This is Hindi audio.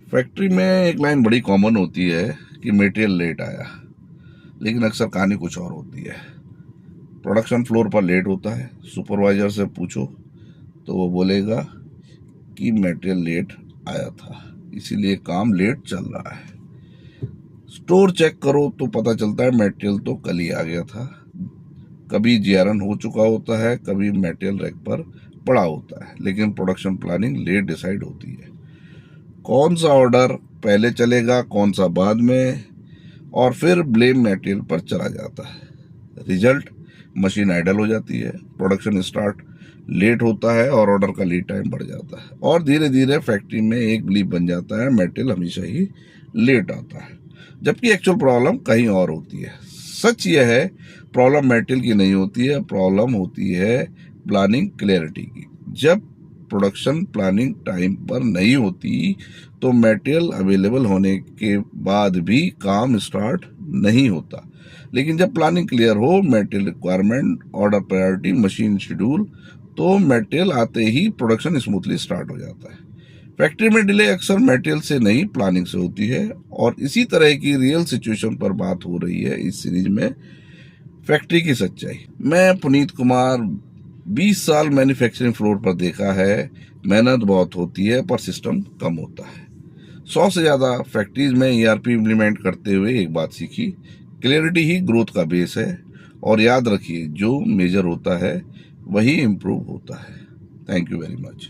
फैक्ट्री में एक लाइन बड़ी कॉमन होती है कि मटेरियल लेट आया, लेकिन अक्सर कहानी कुछ और होती है। प्रोडक्शन फ्लोर पर लेट होता है, सुपरवाइजर से पूछो तो वो बोलेगा कि मटेरियल लेट आया था, इसीलिए काम लेट चल रहा है। स्टोर चेक करो तो पता चलता है मटेरियल तो कल ही आ गया था। कभी जीआरएन हो चुका होता है, कभी मटेरियल रैक पर पड़ा होता है, लेकिन प्रोडक्शन प्लानिंग लेट डिसाइड होती है। कौन सा ऑर्डर पहले चलेगा, कौन सा बाद में, और फिर ब्लेम मटेरियल पर चला जाता है। रिजल्ट, मशीन आइडल हो जाती है, प्रोडक्शन स्टार्ट लेट होता है और ऑर्डर का लीड टाइम बढ़ जाता है, और धीरे धीरे फैक्ट्री में एक बिलीफ बन जाता है मटेरियल हमेशा ही लेट आता है, जबकि एक्चुअल प्रॉब्लम कहीं और होती है। सच यह है, प्रॉब्लम मटेरियल की नहीं होती है, प्रॉब्लम होती है प्लानिंग क्लैरिटी की। जब प्रोडक्शन प्लानिंग टाइम पर नहीं होती तो मटेरियल अवेलेबल होने के बाद भी काम स्टार्ट नहीं होता, लेकिन जब प्लानिंग क्लियर हो, material requirement, order priority, machine schedule, तो मटेरियल आते ही प्रोडक्शन स्मूथली स्टार्ट हो जाता है। फैक्ट्री में डिले अक्सर मटेरियल से नहीं, प्लानिंग से होती है, और इसी तरह की रियल सिचुएशन पर बात हो रही है इस सीरीज में, फैक्ट्री की सच्चाई। मैं पुनीत कुमार, 20 साल मैन्युफैक्चरिंग फ्लोर पर देखा है। मेहनत बहुत होती है पर सिस्टम कम होता है। 100 से ज़्यादा फैक्ट्रीज में ईआरपी इम्प्लीमेंट करते हुए एक बात सीखी, क्लियरिटी ही ग्रोथ का बेस है। और याद रखिए, जो मेजर होता है वही इम्प्रूव होता है। Thank you very much.